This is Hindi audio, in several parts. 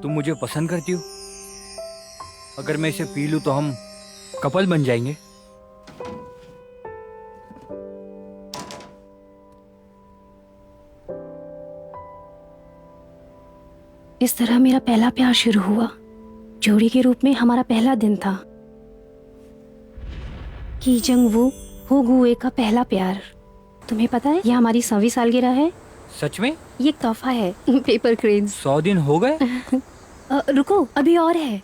तुम मुझे पसंद करती हो? अगर मैं इसे पी लूं तो हम कपल बन जाएंगे। इस तरह मेरा पहला प्यार शुरू हुआ। जोड़ी के रूप में हमारा पहला दिन था। की जंग वू हो गुए का पहला प्यार। तुम्हें पता है, यह हमारी 100वीं सालगिरह है। सच में? ये एक तोहफा है। Paper cranes. 100 दिन हो गए? रुको, अभी और है।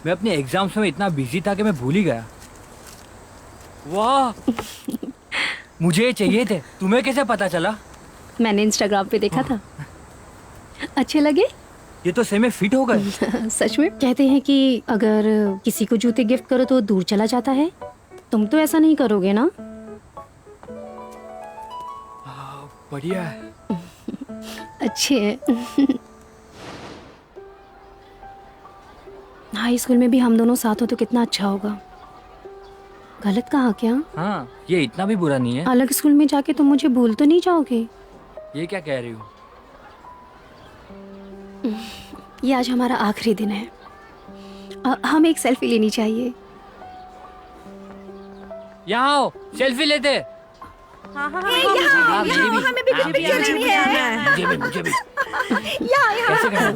मैं अपने एग्जाम्स में इतना बिजी था कि मैं भूल ही गया। वाह, मुझे ये चाहिए थे। तुम्हें कैसे पता चला? मैंने इंस्टाग्राम पे देखा था। अच्छे लगे? ये तो सही में फिट हो गए। सच में? कहते हैं कि अगर किसी को जूते गिफ्ट करो तो दूर चला जाता है। तुम तो ऐसा नहीं करोगे ना? बढ़िया है। अच्छे है। हाई स्कूल में भी हम दोनों साथ हो तो कितना अच्छा होगा। गलत कहा क्या? हाँ, ये इतना भी बुरा नहीं है। अलग स्कूल में जाके तुम मुझे भूल तो नहीं जाओगे? ये क्या कह रही हो? ये आज हमारा आखिरी दिन है। हमें एक सेल्फी लेनी चाहिए। यहाँ आओ, सेल्फी लेते। हाँ, मुझे भी। हमें भी पिक्चर लेनी है। मुझे भी। यहाँ कैसे कर?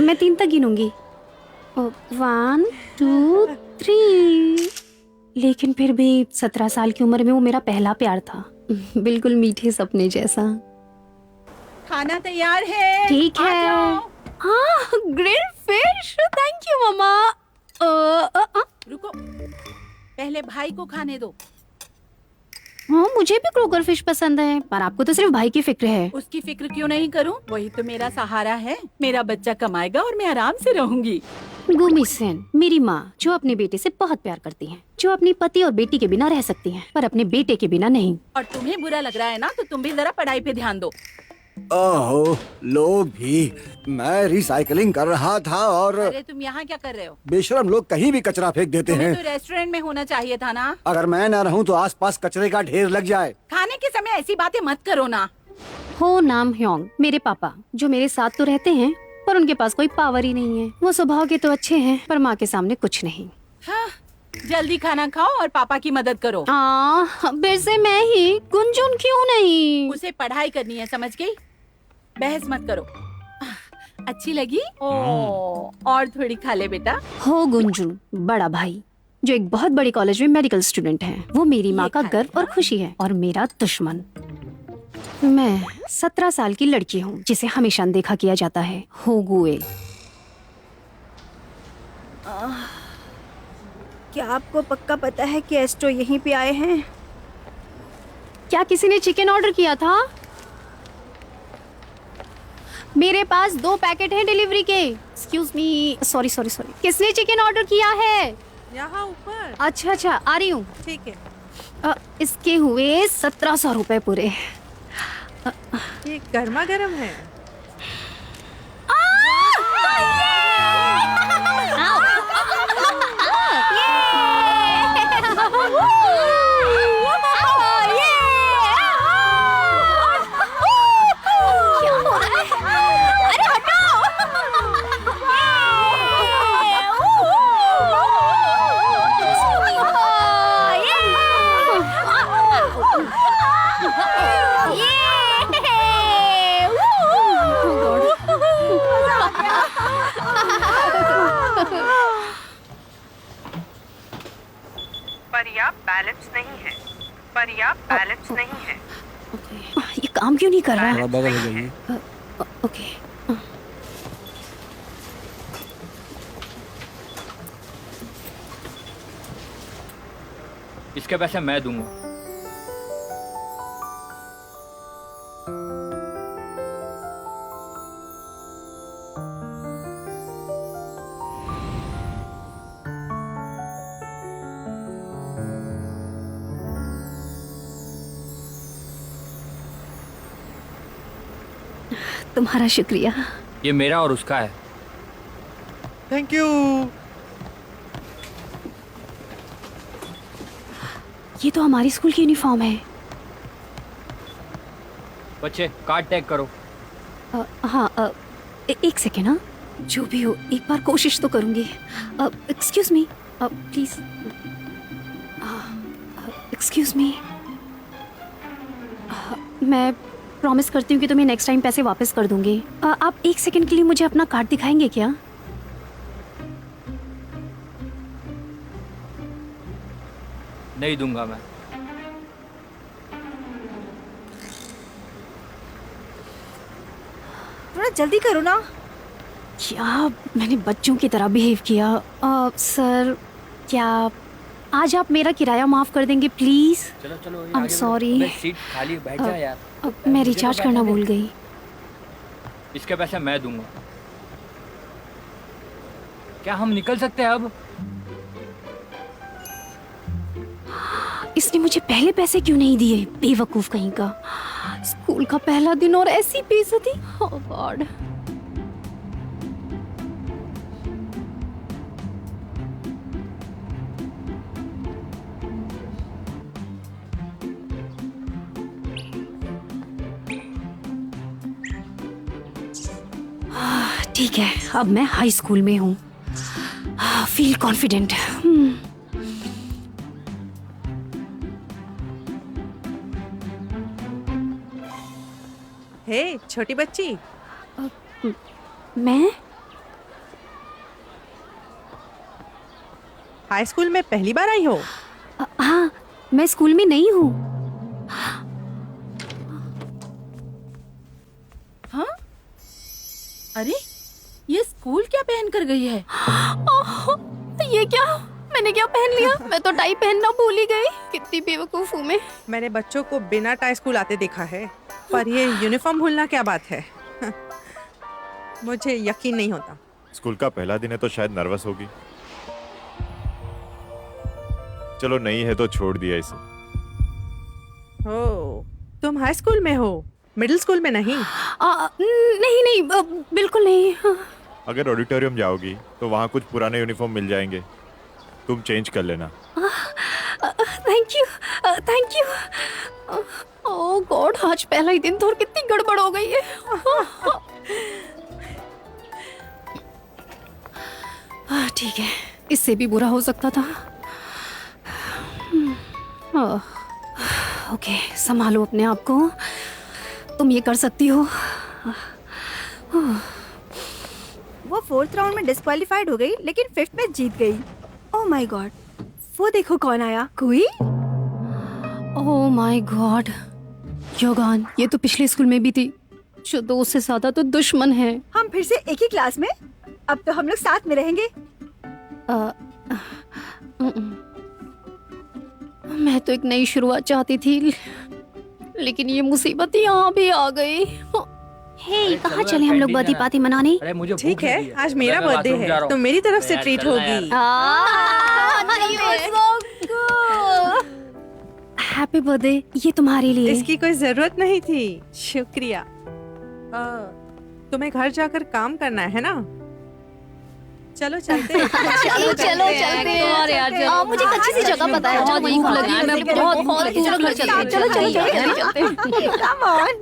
मैं 3 तक गिनूंगी। 1 2 3। लेकिन फिर भी 17 साल की उम्र में वो मेरा पहला प्यार था। बिल्कुल मीठे सपने जैसा। खाना तैयार है। ठीक आ है। जाओ। हाँ, ग्रिल्ड फिश। थैंक यू मम्मा। रुको, पहले भाई को खाने दो। हाँ, मुझे भी क्रोकर फिश पसंद है, पर आपको तो सिर्फ भाई की फिक्र है। उसकी फिक्र क्यों नहीं करूं? वही तो मेरा सहारा है। मेरा बच्चा कमाएगा और मैं आराम से रहूंगी। गुमी सेन, मेरी माँ, जो अपने बेटे से बहुत प्यार करती है, जो अपनी पति और बेटी के बिना रह सकती है, पर अपने बेटे के बिना नहीं। और तुम्हें बुरा लग रहा है ना, तो तुम भी जरा पढ़ाई पे ध्यान दो। ओहो, लोग भी। मैं रिसाइकलिंग कर रहा था और अरे तुम यहाँ क्या कर रहे हो? बेशरम लोग कहीं भी कचरा फेंक देते तुम्हें हैं। तो रेस्टोरेंट में होना चाहिए था ना। अगर मैं ना रहूं तो आसपास कचरे का ढेर लग जाए। खाने के समय ऐसी बातें मत करो ना। हो नाम ह्योंग, मेरे पापा, जो मेरे साथ तो रहते हैं, पर उनके पास कोई पावर ही नहीं है। वो स्वभाव के तो अच्छे हैं, पर माँ के सामने कुछ नहीं। हाँ, जल्दी खाना खाओ और पापा की मदद करो। वैसे मैं ही, गुंजुन क्यों नहीं? उसे पढ़ाई करनी है, समझ गई? बहस मत करो। अच्छी लगी? ओ, और थोड़ी खा ले बेटा। हो गुंजुन, बड़ा भाई, जो एक बहुत बड़ी कॉलेज में मेडिकल स्टूडेंट है। वो मेरी माँ का गर्व और खुशी है, और मेरा दुश्मन। मैं 17 साल की लड़की हूँ, जिसे हमेशा अनदेखा किया जाता है। हो गुए। क्या आपको पक्का पता है कि एस्ट्रो यहीं पे आए हैं? क्या किसी ने चिकन ऑर्डर किया था? मेरे पास 2 पैकेट हैं डिलीवरी के। Excuse me, sorry. किसने चिकन ऑर्डर किया है? यहाँ ऊपर। अच्छा, आ रही हूँ। ठीक है। इसके हुए 1700 रुपए पूरे। ये गर्मा गर्म है। पर्याप्त बैलेंस नहीं है। ये काम क्यों नहीं कर रहा? थोड़ा बगल हो जाइए। ओके। इसके पैसे मैं दूंगा। तुम्हारा शुक्रिया। ये मेरा और उसका है। Thank you. ये तो हमारी स्कूल की यूनिफॉर्म है। बच्चे कार्ड टैग करो। हाँ एक सेकेंड। हाँ, जो भी हो एक बार कोशिश तो करूंगी। Excuse me please. Excuse me. मैं प्रॉमिस करती हूँ कि तुम्हें नेक्स्ट टाइम पैसे वापस कर दूंगी। आप एक सेकंड के लिए मुझे अपना कार्ड दिखाएंगे क्या? नहीं दूंगा मैं। थोड़ा जल्दी करो ना। क्या मैंने बच्चों की तरह बिहेव किया? सर क्या आज आप मेरा किराया माफ कर देंगे प्लीज? चलो चलो I'm आगे बढ़ो। sorry. अबे, सीट खाली है, बैठ जा यार। मैं मुझे रिचार्ज तो करना बैठने भूल दे। गई। इसके पैसे मैं दूंगा। क्या हम निकल सकते हैं अब? इसने मुझे पहले पैसे क्यों नहीं दिए? बेवकूफ कहीं का। स्कूल का पहला दिन और ऐसी बेइज्जती। ओह गॉड। ठीक है, अब मैं हाई स्कूल में हूँ। Feel confident. हे छोटी बच्ची, मैं हाई स्कूल में पहली बार आई हो? हाँ, मैं स्कूल में नहीं हूँ। हाँ? अरे ये स्कूल क्या पहन कर गई है? ये क्या? मैंने क्या पहन लिया? मैं तो टाई पहनना भूल ही गई। कितनी बेवकूफ हूँ मैं। मैंने बच्चों को बिना टाई स्कूल आते देखा है, पर ये यूनिफॉर्म भूलना क्या बात है? मुझे यकीन नहीं होता। स्कूल का पहला दिन है तो शायद नर्वस होगी। चलो नहीं है तो छोड़ दिया इसे। ओ, तुम हाई स्कूल में हो, मिडिल स्कूल में नहीं? नहीं बिल्कुल नहीं। अगर ऑडिटोरियम जाओगी तो वहाँ कुछ पुराने यूनिफॉर्म मिल जाएंगे, तुम चेंज कर लेना। Thank you. ओह गॉड, आज पहला ही दिन तो और कितनी गड़बड़ हो गई है। ठीक है, इससे भी बुरा हो सकता था। ओके, संभालो अपने आप को, तुम ये कर सकती हो। वो 4th राउंड में डिस्क्वालीफाइड हो गई, लेकिन 5th में जीत गई। ओह माय गॉड, वो देखो कौन आया। कोई? ओह माय गॉड, योगान, ये तो पिछले स्कूल में भी थी। जो दोस्त से ज्यादा तो दुश्मन है। हम फिर से एक ही क्लास में? अब तो हम लोग साथ में रहेंगे। मैं तो एक नई शुरुआत चाहती थी, लेकिन ये मुसीबत यहाँ भी आ गई। हे, कहाँ चलो चले यार, हम लोग कैंटीन बर्थडे जाना। पार्टी मनाने? अरे मुझे ठीक भूख है, लगी आज मेरा मैं बर्थडे बाथरूम जा रहा है हूँ। तो मेरी तरफ से यार, ट्रीट चलना यार। होगी। हैप्पी बर्थडे, ये तुम्हारे लिए। इसकी कोई जरूरत नहीं थी, शुक्रिया। तुम्हें घर जाकर काम करना है ना? चलो चलते हैं। चलो चलते हैं। मुझे एक अच्छी सी जगह पता है, बहुत भूख लगी है, मैं बहुत चलो घर चलते हैं। चलो कम ऑन।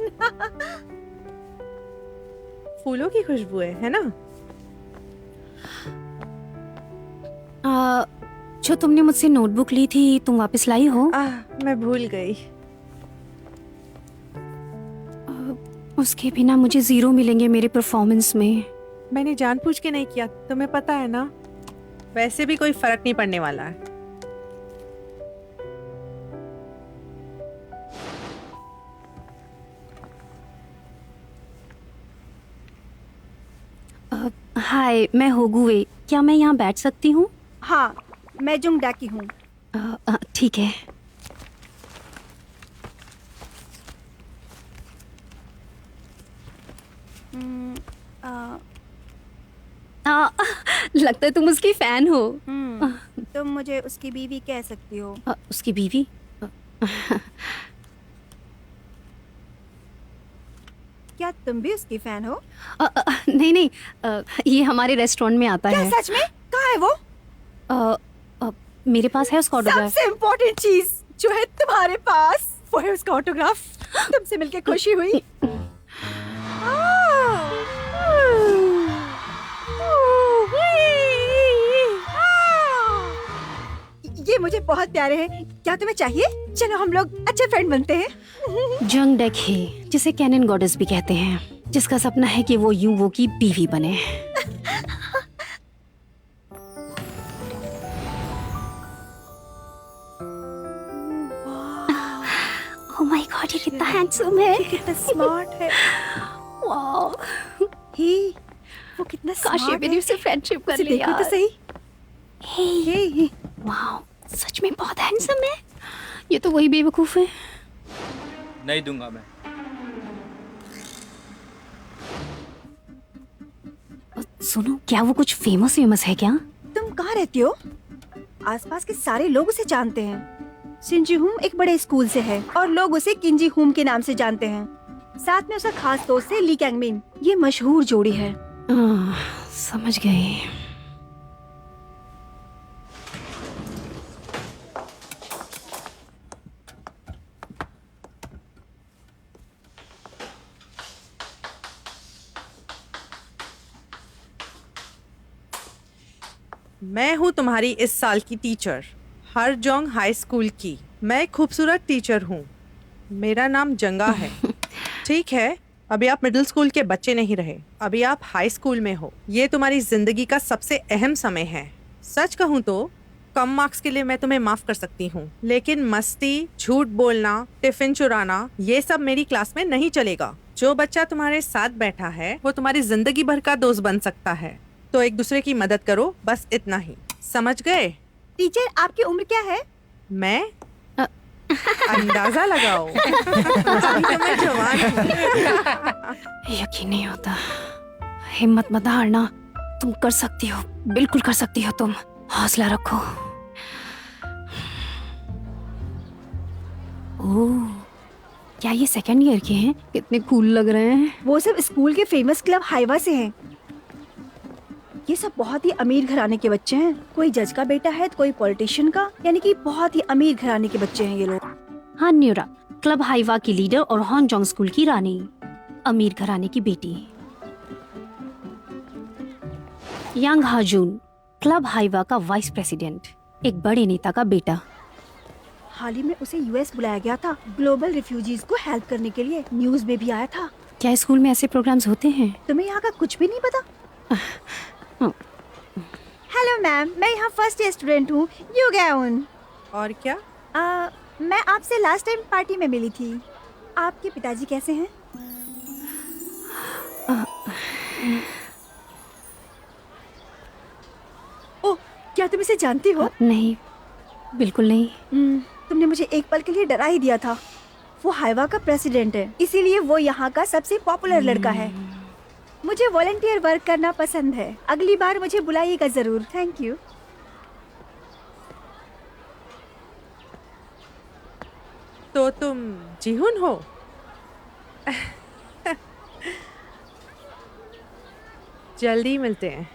फूलों की खुशबू है ना? जो तुमने मुझसे नोटबुक ली थी, तुम वापस लाई हो? मैं भूल गई। उसके बिना मुझे 0 मिलेंगे मेरे परफॉर्मेंस में। मैंने जानबूझ के नहीं किया, तुम्हें पता है ना। वैसे भी कोई फर्क नहीं पड़ने वाला है। हाय, मैं होगुए। क्या मैं यहाँ बैठ सकती हूँ? हाँ, मैं जुंगडा की हूँ। ठीक है। लगता है तुम उसकी फैन हो। तुम मुझे उसकी बीवी कह सकती हो। उसकी बीवी? क्या तुम भी उसकी फैन हो? नहीं, ये हमारे रेस्टोरेंट में आता क्या है। सच में? कहाँ है वो? मेरे पास है उसका ऑटोग्राफ। सबसे इम्पोर्टेंट चीज जो है तुम्हारे पास, वो है उसका ऑटोग्राफ। तुमसे मिलके खुशी हुई। ये मुझे बहुत प्यारे हैं। क्या तुम्हें चाहिए? चलो हम लोग अच्छे फ्रेंड बनते हैं। जंग डेक हे, जिसे कैनन गॉडेस भी कहते हैं, जिसका सपना है कि वो यूवो की बीवी बने। ओह माय गॉड, ये कितना हैंडसम है, कितना स्मार्ट है। वाओ, ही, वो कितना काश ये स्मार्ट मेरी है। उससे फ्रेंडशिप कर उसे ले देखो यार। तो सही। हे, वाओ, सच में बहुत हैंडसम है। ये तो वही बेवकूफ है। नहीं दूंगा मैं। सुनो, क्या वो कुछ फेमस है क्या? तुम कहाँ रहती हो? आसपास के सारे लोग उसे जानते हैं। सिंजी हुम एक बड़े स्कूल से है और लोग उसे किंजी हुम के नाम से जानते हैं। साथ में उसका खास दोस्त है ली कैंगमिन। ये मशहूर जोड़ी है। समझ गए। मैं हूँ तुम्हारी इस साल की टीचर, हरजोंग हाई स्कूल की। मैं एक खूबसूरत टीचर हूँ। मेरा नाम जंगा है। ठीक है, अभी आप मिडिल स्कूल के बच्चे नहीं रहे, अभी आप हाई स्कूल में हो। ये तुम्हारी जिंदगी का सबसे अहम समय है। सच कहूँ तो कम मार्क्स के लिए मैं तुम्हें माफ कर सकती हूँ, लेकिन मस्ती, झूठ बोलना, टिफिन चुराना, ये सब मेरी क्लास में नहीं चलेगा। जो बच्चा तुम्हारे साथ बैठा है वो तुम्हारी जिंदगी भर का दोस्त बन सकता है, तो एक दूसरे की मदद करो, बस इतना ही। समझ गए? टीचर, आपकी उम्र क्या है? मैं अंदाजा लगाओ। अभी तो मैं जवान हूँ। यकीन नहीं होता। हिम्मत मत हारना, तुम कर सकती हो, बिल्कुल कर सकती हो तुम। हौसला रखो। ओह, क्या ये सेकंड ईयर के हैं? कितने कूल लग रहे हैं। वो सब स्कूल के फेमस क्लब हाइवा से हैं। ये सब बहुत ही अमीर घराने के बच्चे हैं। कोई जज का बेटा है तो कोई पॉलिटिशियन का, यानी कि बहुत ही अमीर घराने के बच्चे हैं ये लोग। हाँ न्यूरा, क्लब हाइवा की लीडर और हॉन्जोंग स्कूल की रानी, अमीर घराने की बेटी। यांग हाजून, क्लब हाइवा का वाइस प्रेसिडेंट, एक बड़े नेता का बेटा। हाल ही में उसे यूएस बुलाया गया था ग्लोबल रिफ्यूजीज को हेल्प करने के लिए। न्यूज में भी आया था। क्या स्कूल में ऐसे प्रोग्राम्स होते हैं? तुम्हें यहाँ का कुछ भी नहीं पता? हेलो मैम, मैं यहाँ फर्स्ट ईयर स्टूडेंट हूँ, यू गैउन। और क्या? मैं आपसे लास्ट टाइम पार्टी में मिली थी। आपके पिताजी कैसे हैं? ओह, क्या तुम इसे जानती हो? नहीं, बिल्कुल नहीं। तुमने मुझे एक पल के लिए डरा ही दिया था। वो हाइवा का प्रेसिडेंट है, इसीलिए वो यहाँ का सबसे पॉपुलर लड़का है। मुझे वॉलंटियर वर्क करना पसंद है। अगली बार मुझे बुलाइएगा जरूर। Thank you. तो तुम जीहुन हो? जल्दी मिलते हैं।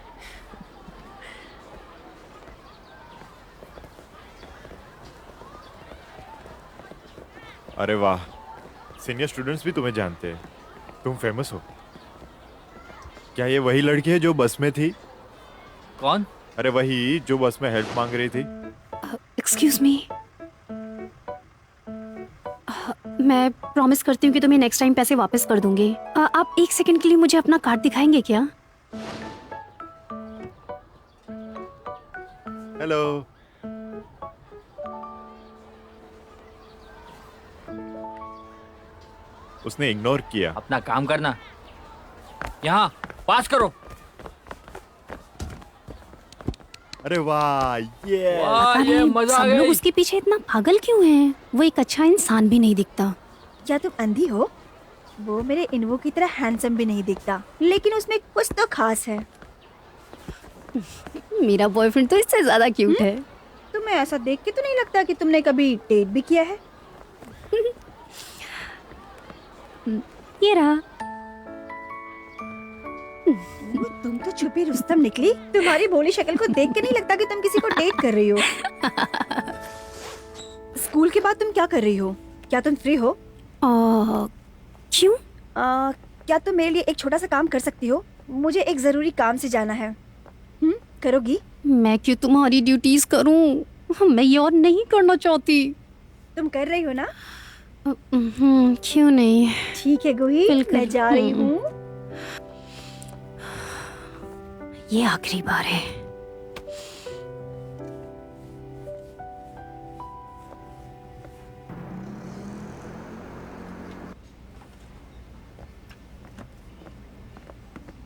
अरे वाह, सीनियर स्टूडेंट्स भी तुम्हें जानते हैं। तुम फेमस हो। क्या ये वही लड़की है जो बस में थी? कौन? अरे वही जो बस में हेल्प मांग रही थी। एक्सक्यूज मी, मैं प्रॉमिस करती हूँ कि तुम्हें नेक्स्ट टाइम पैसे वापस कर दूंगी। आप एक सेकंड के लिए मुझे अपना कार्ड दिखाएंगे क्या? हेलो। उसने इग्नोर किया। अपना काम करना। यहाँ पास करो। अरे वाह, ये वाह, ये अरे, मजा आ सब लोग गई। उसके पीछे इतना पागल क्यों हैं? वो एक अच्छा इंसान भी नहीं दिखता। क्या तुम अंधी हो? वो मेरे इन्वो की तरह हैंडसम भी नहीं दिखता, लेकिन उसमें कुछ तो खास है। मेरा बॉयफ्रेंड तो इससे ज्यादा क्यूट है। तुम्हें ऐसा देख के तो नहीं लगता कि तुमने कभी डेट भी किया है? ये रहा। तुम तो छुपी रुस्तम निकली। तुम्हारी भोली शक्ल को देख के नहीं लगता कि तुम किसी को डेट कर रही हो। स्कूल के बाद तुम क्या कर रही हो? क्या तुम फ्री हो? क्यों? क्या तुम मेरे लिए एक छोटा सा काम कर सकती हो? मुझे एक जरूरी काम से जाना है। करोगी? मैं क्यों तुम्हारी ड्यूटीज करूं? मैं ये और नहीं करना चाहती। तुम कर रही हो ना? क्यों नहीं? ठीक है गुही, बिल्कुल। मैं जा रही हूँ। ये आखिरी बार है।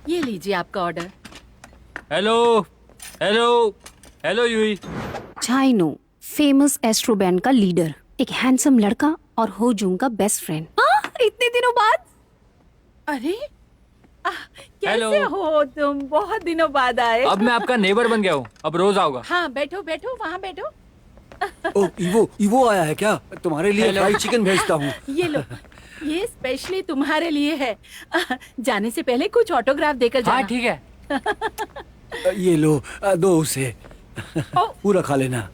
ये लीजिए आपका ऑर्डर। हेलो हेलो हेलो यूही। चाइनो, फेमस एस्ट्रो बैंड का लीडर, एक हैंडसम लड़का और हो जूंग का बेस्ट फ्रेंड। इतने दिनों बाद। अरे कैसे हेलो। हो तुम? बहुत दिनों बाद आए। अब मैं आपका नेबर बन गया हूँ, अब रोज आऊंगा। हाँ बैठो बैठो, वहाँ बैठो। ओ इवो आया है क्या? तुम्हारे लिए हेलो। फ्राइड चिकन भेजता हूँ। ये लो, ये स्पेशली तुम्हारे लिए है। जाने से पहले कुछ ऑटोग्राफ देकर हाँ जाना। ठीक है। ये लो, दो उसे। ओ। पूरा खा लेना।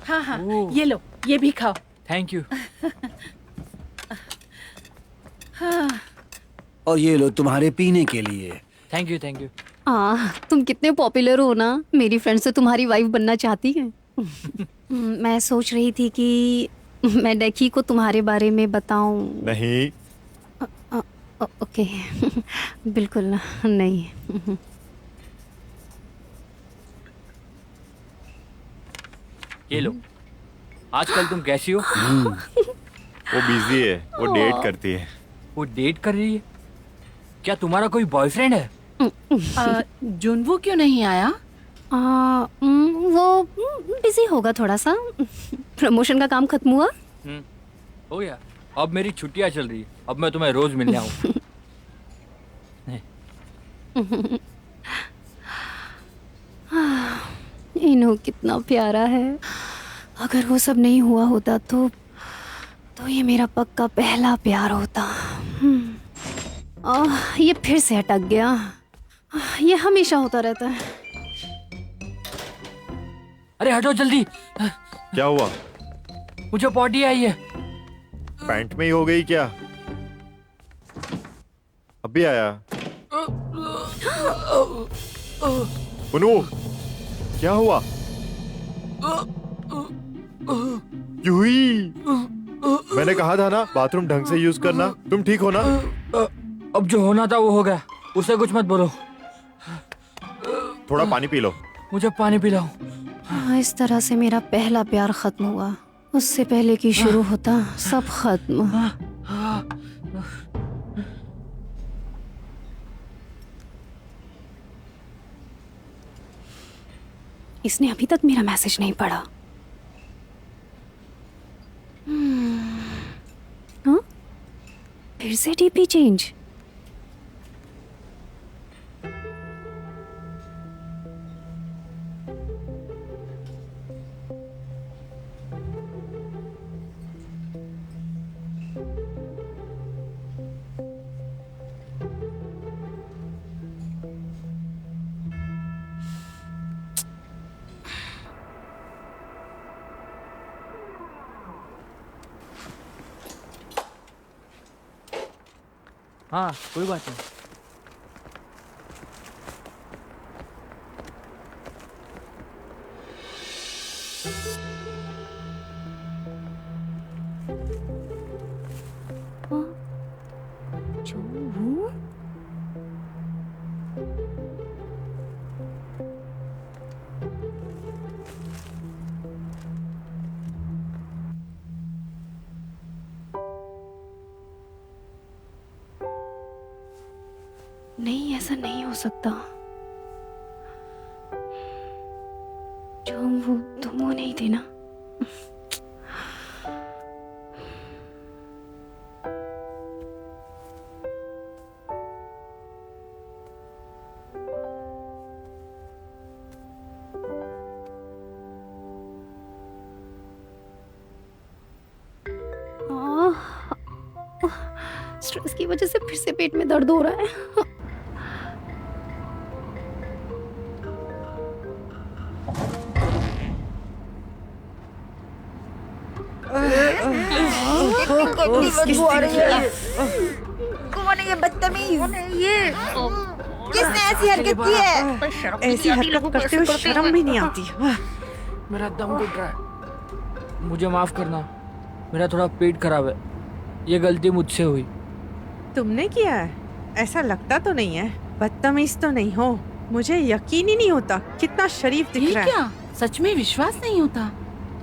हाँ हाँ, ओह। ये लो, ये भी खाओ। Thank you. और ये लो तुम्हारे पीने के लिए। Thank you thank you. तुम कितने पॉपुलर हो ना, मेरी फ्रेंड से तुम्हारी वाइफ बनना चाहती है। मैं सोच रही थी कि मैं डेकी को तुम्हारे बारे में बताऊं। नहीं। ओके। बिल्कुल ना, नहीं। ये लो। आजकल तुम कैसी हो? वो बिजी है, वो डेट करती है। वो डेट कर रही है? क्या तुम्हारा कोई बॉयफ्रेंड है? जुनवू क्यों नहीं आया? वो बिजी होगा थोड़ा सा। प्रमोशन का काम खत्म हुआ। हो गया। अब मेरी छुट्टियां चल रही है, अब मैं तुम्हें रोज मिलने आऊँ। इन्हों कितना प्यारा है। अगर वो सब नहीं हुआ होता तो ये मेरा पक्का पहला प्यार होता। ये फिर से अटक गया। ये हमेशा होता रहता है। अरे हटो जल्दी, क्या हुआ? मुझे पॉटी आई है। पैंट में ही हो गई क्या? अभी आया। बुनू, क्या हुआ? यूही, मैंने कहा था ना बाथरूम ढंग से यूज करना। तुम ठीक हो ना? अब जो होना था वो हो गया, उसे कुछ मत बोलो। थोड़ा पानी पी लो। मुझे पानी पिलाओ। इस तरह से मेरा पहला प्यार खत्म हुआ। उससे पहले कि शुरू होता सब खत्म। इसने अभी तक मेरा मैसेज नहीं पढ़ा। हाँ? फिर से डीपी चेंज। हाँ कोई बात नहीं। नहीं, ऐसा नहीं हो सकता। जो वो तुम वो नहीं थे ना। स्ट्रेस की वजह से फिर से पेट में दर्द हो रहा है। कितनी बदबू आ रही है। कौन है ये बदतमीज? ये किसने ऐसी हरकत की है? ऐसी हरकत करते हुए शर्म भी नहीं आती। मेरा दम घुट रहा है, मुझे माफ करना, मेरा थोड़ा पेट खराब है, ये गलती मुझसे हुई। तुमने किया है? ऐसा लगता तो नहीं है। बदतमीज तो नहीं हो। मुझे यकीन ही नहीं होता कितना शरीफ दिख ये रहा है। क्या? सच में विश्वास नहीं होता।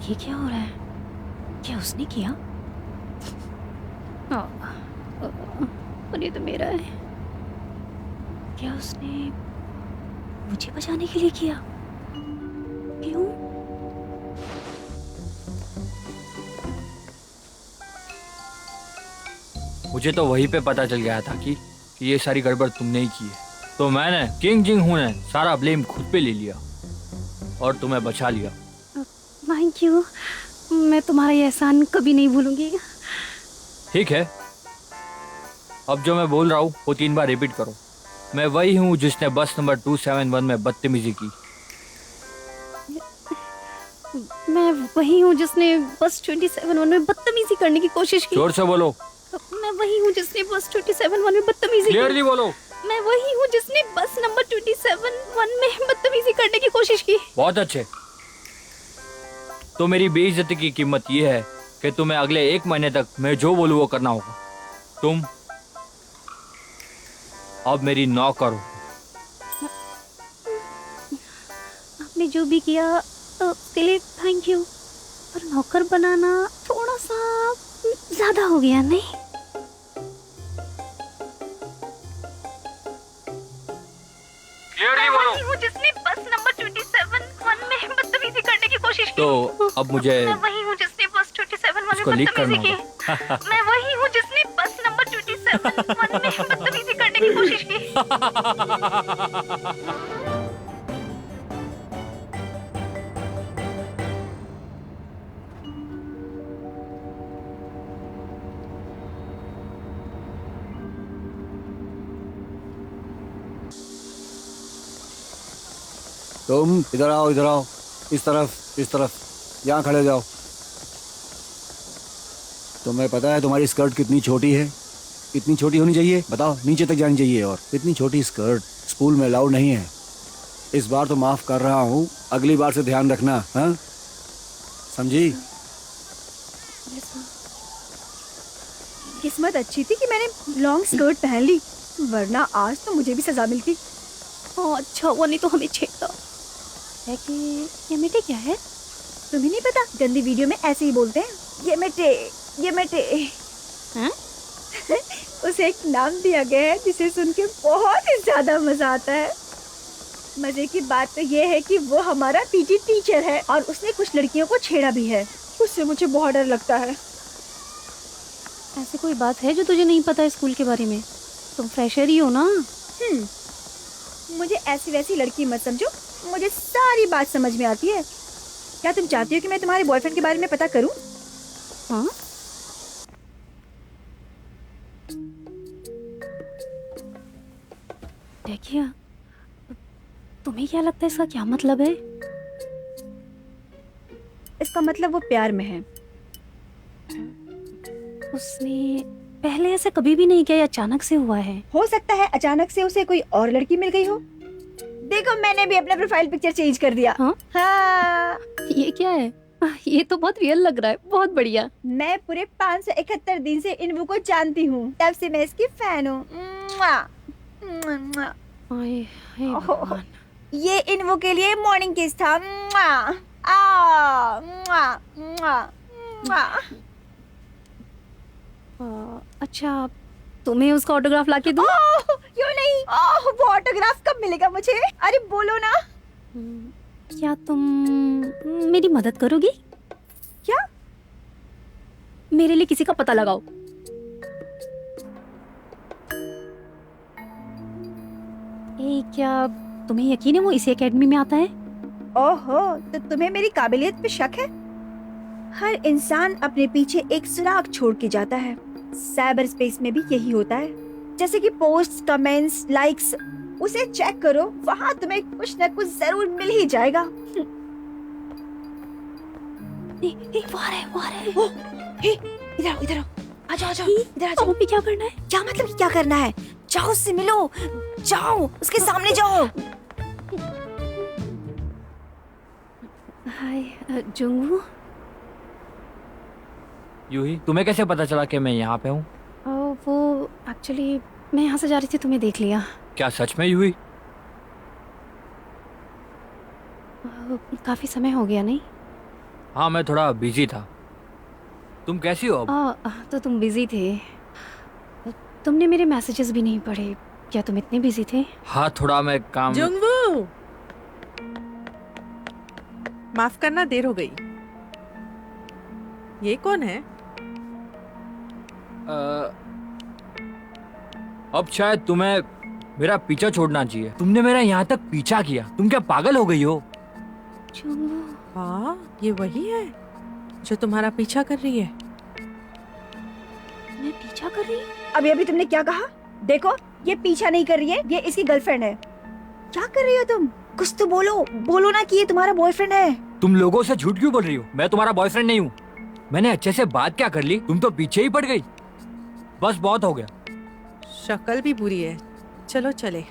ये क्या हो रहा है? क्या उसने किया? और ये तो मेरा है। क्या उसने मुझे बचाने के लिए किया? क्यों? मुझे तो वहीं पे पता चल गया था कि ये सारी गड़बड़ तुमने ही की है, तो मैंने किंग जिंग हूं ने सारा ब्लेम खुद पे ले लिया और तुम्हें बचा लिया। थैंक यू, मैं तुम्हारा ये एहसान कभी नहीं भूलूंगी। ठीक है, अब जो मैं बोल रहा हूँ वो 3 बार रिपीट करो। मैं वही हूँ जिसने बस नंबर 271 में बदतमीजी की। मैं वही हूँ जिसने बस 27 में बदतमीजी करने की कोशिश की। जोर से बोलो। मैं वही हूँ जिसने बस 27 में बदतमीजी क्लियरली बोलो। मैं वही हूँ जिसने बस नंबर 27 में बदतमीजी करने की कोशिश की। बहुत अच्छे। तो मेरी बेइज्जती की कीमत ये है कि तुम्हें अगले 1 महीने तक मैं जो बोलूँ वो करना होगा। तुम अब मेरी नौकर हो। आपने जो भी किया उसके लिए थैंक यू, पर नौकर बनाना थोड़ा सा ज्यादा हो गया नहीं? क्लियरली बोलो। जिसने बस नंबर 27 में बदतमीजी करने की कोशिश की। तो अब मुझे मैं वही हूँ जिसने बस 27 में इसको लीक करना बदतमीजी की। होगा। मैं वही हूँ जिसने बस नंबर 27 में बदतमीजी करने की कोशिश की। तुम इधर आओ, इधर आओ, इस तरफ, इस तरफ, यहाँ खड़े हो जाओ। तुम्हें पता है तुम्हारी स्कर्ट कितनी छोटी है? कितनी छोटी होनी चाहिए बताओ? नीचे तक जानी चाहिए, और इतनी छोटी स्कर्ट स्कूल में अलाउड नहीं है। इस बार तो माफ कर रहा हूँ, अगली बार से ध्यान रखना, हाँ? समझी? किस्मत अच्छी थी कि मैंने लॉन्ग स्कर्ट पहन ली, वरना आज तो मुझे भी सजा मिलती। अच्छा वो नहीं तो हमें छेड़ता है कि ये मिटे क्या है? तुम्हें नहीं पता, गंदी वीडियो में ऐसे ही बोलते हैं, ये मिटे, ये मिटे। हैं? उसे एक नाम दिया गया है जिसे सुन के बहुत ही ज्यादा मजा आता है। मजे की बात तो ये है कि वो हमारा पीटी टीचर है और उसने कुछ लड़कियों को छेड़ा भी है। उससे मुझे बहुत डर लगता है। ऐसी कोई बात है जो तुझे नहीं पता स्कूल के बारे में? तुम फ्रेशर ही हो ना? मुझे ऐसी वैसी लड़की मत समझो, मुझे सारी बात समझ में आती है। क्या तुम चाहती हो कि मैं तुम्हारे बॉयफ्रेंड के बारे में पता करूं? हाँ? देखिए, तुम्हें क्या लगता है इसका क्या मतलब है? इसका मतलब वो प्यार में है। उसने पहले ऐसा कभी भी नहीं किया, ये अचानक से हुआ है? हो सकता है अचानक से उसे कोई और लड़की मिल गई हो। देखो मैंने भी अपना प्रोफाइल पिक्चर चेंज कर दिया। हाँ? हाँ। ये क्या है? ये तो बहुत रियल लग रहा है, बहुत बढ़िया। मैं पूरे 571 दिन से इन्वू को जानती हूँ, तब से मैं इसकी फैन हूँ। हाय हाय भगवान। ये इन्वू के लिए मॉर्निंग किस था। अच्छा, तुम्हें उसका ऑटोग्राफ लाके दूं? क्यों नहीं? वो ऑटोग्राफ कब मिलेगा मुझे? अरे बोलो ना। क्या तुम मेरी मदद करोगी? क्या? मेरे लिए किसी का पता लगाओ। क्या तुम्हें यकीन है वो इसी एकेडमी में आता है? ओहो, तो तुम्हें मेरी काबिलियत पे शक है? हर इंसान अपने पीछे एक सुराग छोड़ के जाता है। साइबर स्पेस में भी यही होता है। जैसे कि पोस्ट, कमेंट्स, लाइक्स, उसे चेक करो, वहाँ तुम्हें कुछ न कुछ जरूर मिल ही जाएगा। वो आ रहा है। इधर आओ, इधर आओ। आ जाओ जाओ इधर आ जाओ। मम्मी क्या करना है? क्या मतलब कि क्या करना है? जाओ उससे मिलो, जाओ उसके सामने जाओ। हाय जुंगू। यूही, तुम्हें कैसे पता चला कि मैं यहाँ पे हूँ? वो एक्चुअली मैं यहाँ से जा रही थी, तुम्हें देख लिया। क्या सच में यूही? काफी समय हो गया नहीं? हाँ, मैं थोड़ा बिजी था। तुम कैसी हो अब? तो तुम बिजी थे। तुमने मेरे मैसेजेस भी नहीं पढ़े। क्या तुम इतने बिजी थे? हाँ, थोड़ा मैं काम। जुंगवू, माफ करना, देर हो गई। ये कौन है? अब शायद तुम्हें मेरा पीछा छोड़ना चाहिए। तुमने मेरा यहाँ तक पीछा किया। तुम क्या पागल हो गई हो? जुंगू। हाँ, ये वही है जो तुम्हारा पीछा कर रही है। मैं पीछा कर रही? अभी अभी तुमने क्या कहा? देखो, ये पीछा नहीं कर रही है, ये इसकी गर्लफ्रेंड है। क्या कर रही हो तुम? कुछ तो बोलो, बोलो ना कि ये तुम्हारा बॉयफ्रेंड है। तुम लोगों से झूठ क्यों बोल रही हो? मैं तुम्हारा बॉयफ्रेंड नहीं हूँ। मैंने अच्छे से बात क्या कर ली, तुम तो पीछे ही पड़ गई। बस बहुत हो गया। शक्ल भी बुरी है। चलो चले।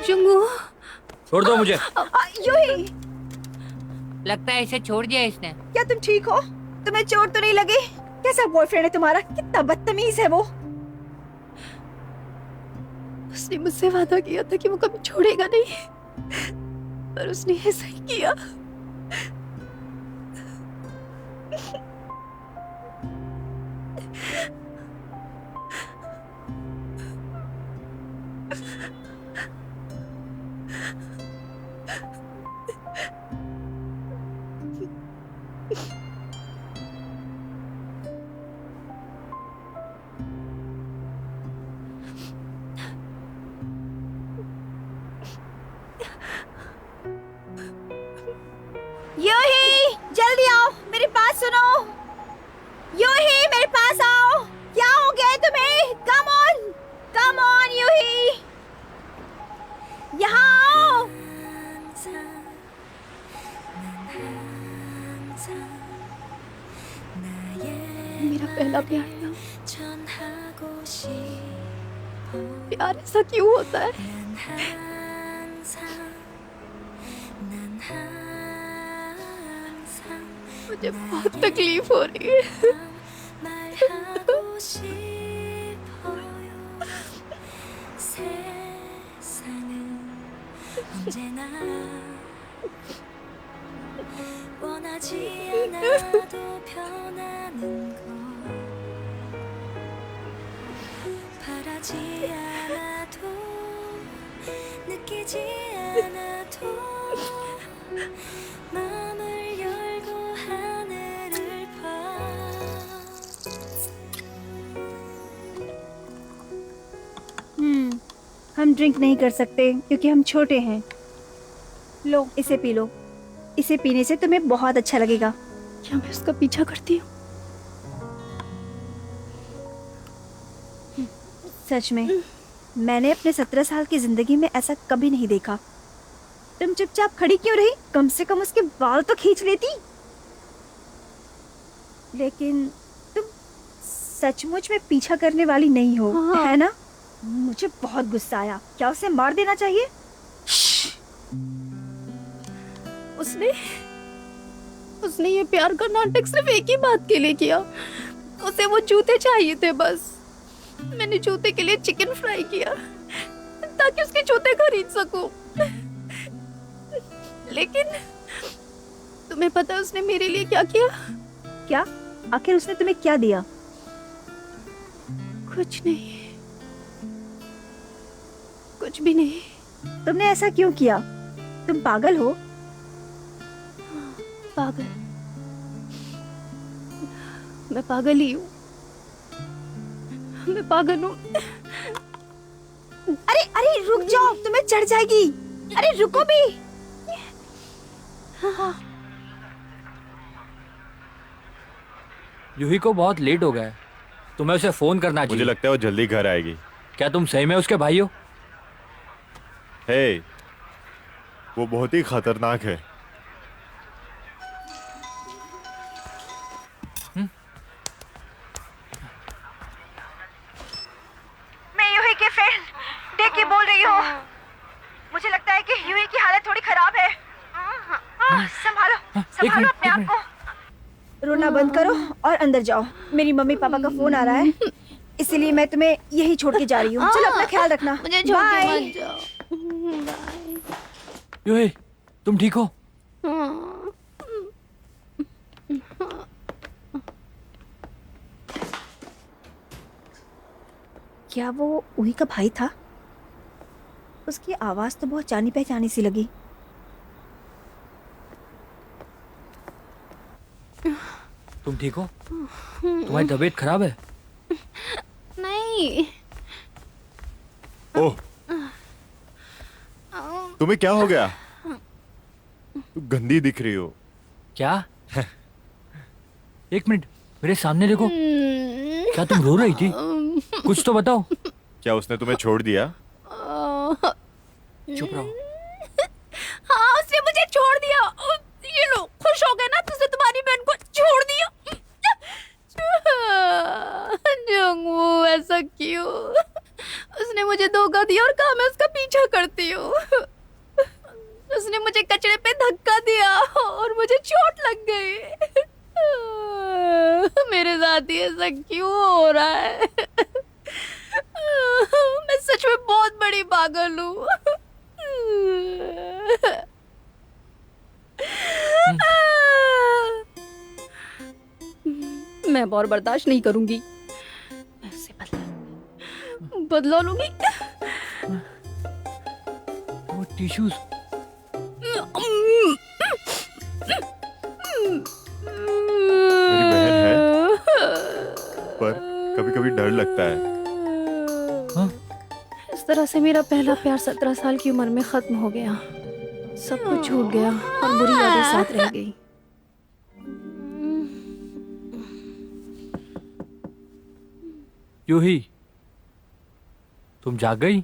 जुंगू। छोड़ दो मुझे। यूही, लगता है इसे छोड़ दिया इसने। क्या तुम ठीक हो? तुम्हें चोट तो नहीं लगी? कैसा बॉयफ्रेंड है तुम्हारा? कितना बदतमीज है वो। उसने मुझसे वादा किया था कि वो कभी छोड़ेगा नहीं, पर उसने ऐसा ही किया। यूही, जल्दी आओ, मेरी बात सुनो। यूही, मेरे पास आओ। क्या हो गया है तुम्हें? कम ऑन यूही, यहाँ आओ। मेरा पहला प्यार था। प्यार ऐसा क्यों होता है? मुझे बहुत तकलीफ हो रही है। हम ड्रिंक नहीं कर सकते क्योंकि हम छोटे हैं। लो, इसे पी लो। इसे पीने से तुम्हें बहुत अच्छा लगेगा। क्या मैं उसका पीछा करती हूँ? सच में, मैंने अपने 17 साल की जिंदगी में ऐसा कभी नहीं देखा। तुम चुपचाप खड़ी क्यों रही? कम से कम उसके बाल तो खींच लेती। लेकिन तुम सचमुच में पीछा करने वाली नहीं हो, हाँ। है ना? मुझे बहुत गुस्सा आया। क्या उसे मार देना चाहिए? उसने ये प्यार का नाटक सिर्फ एक ही बात के लिए किया। उसे वो जूते चाहिए थे बस। मैंने जूते के लिए चिकन फ्राई किया ताकि उसके जूते खरीद सकूं। लेकिन तुम्हें पता है उसने मेरे लिए क्या किया? क्या? आखिर उसने तुम्हें क्या दिया? कुछ नहीं, कुछ भी नहीं। तुमने ऐसा क्यों किया? तुम पागल हो? पागल? मैं पागल ही हूँ। मैं पागल हूँ। अरे अरे रुक जाओ, तुम्हें चढ़ जाएगी। अरे रुको भी। यूही को बहुत लेट हो गया है, तुम्हें उसे फोन करना मुझे चाहिए। लगता है वो जल्दी घर आएगी। क्या तुम सही में उसके भाई हो? हे, वो बहुत ही खतरनाक है। मैं यूही की फ्रेंड डेकी बोल रही हूँ। मुझे लगता है कि यूही की हालत थोड़ी खराब है। संभालो संभालो अपने आप को। रोना बंद करो और अंदर जाओ। मेरी मम्मी पापा का फोन आ रहा है, इसीलिए मैं तुम्हें यही छोड़ के जा रही हूँ। चलो अपना ख्याल रखना। मुझे छोड़ के बाय। मत जाओ। यूही, तुम ठीक हो? क्या वो उही का भाई था? उसकी आवाज तो बहुत जानी पहचानी सी लगी। तुम ठीक हो? तुम्हारी तबीयत खराब है? नहीं। ओह, तुम्हें क्या हो गया? तुम गंदी दिख रही हो। क्या? एक मिनट, मेरे सामने देखो। क्या तुम रो रही थी? कुछ तो बताओ। क्या उसने तुम्हें छोड़ दिया? चुप रहो। हाँ, उसने मुझे छोड़ दिया। ये लो, खुश हो गए ना? तुझे तुम्हारी बहन को छोड़ दिया। जंगू, ऐसा क्यों? उसने मुझे धोखा दिया और कहा मैं उसका पीछा करती हूँ। उसने मुझे कचरे पे धक्का दिया और मुझे चोट लग गई। मेरे साथ ही ऐसा क्यों हो रहा है? मैं सच में बहुत बड़ी पागल हूँ। मैं और बर्दाश्त नहीं करूंगी। मैं उससे बदला लूंगी। वो टिश्यूज। मेरी बहन है, पर कभी-कभी डर लगता है। हाँ? इस तरह से मेरा पहला प्यार 17 साल की उम्र में खत्म हो गया। सब कुछ छूट गया और बुरी यादें साथ रह गई। यूही, तुम जाग गई?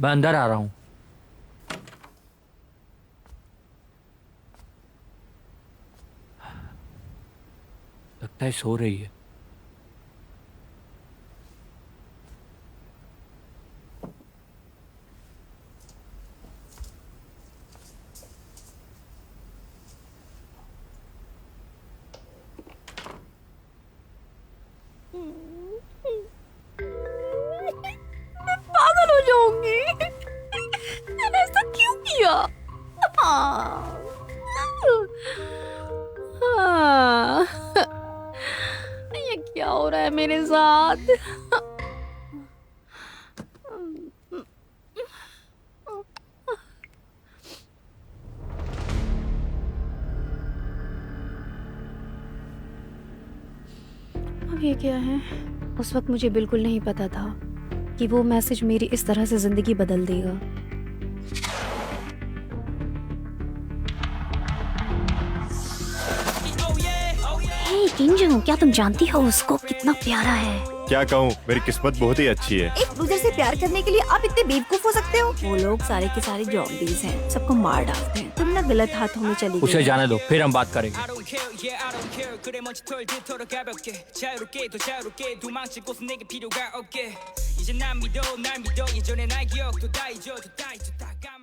मैं अंदर आ रहा हूँ। लगता है सो रही है। मैं पागल हो जाऊंगी। मैंने ऐसा क्यों किया? ये क्या हो रहा है मेरे साथ? अब ये क्या है? उस वक्त मुझे बिल्कुल नहीं पता था कि वो मैसेज मेरी इस तरह से जिंदगी बदल देगा। हे किंजू, क्या तुम जानती हो उसको कितना प्यारा है? क्या कहूँ, मेरी किस्मत बहुत ही अच्छी है। एक लूजर से प्यार करने के लिए आप इतने बेवकूफ हो सकते हो? वो लोग सारे के सारे जॉम्बीज हैं, सबको मार डालते हैं। तुम ना गलत हाथों में चली उसे गई। जाने दो, फिर हम बात करेंगे। I don't care, yeah I don't care. 그래 먼지 털 가볍게 자유롭게 더 자유롭게 도망칠 곳은 내게 필요가 없게 이제 날 믿어 예전의 날 기억도 다 잊어 다 까먹어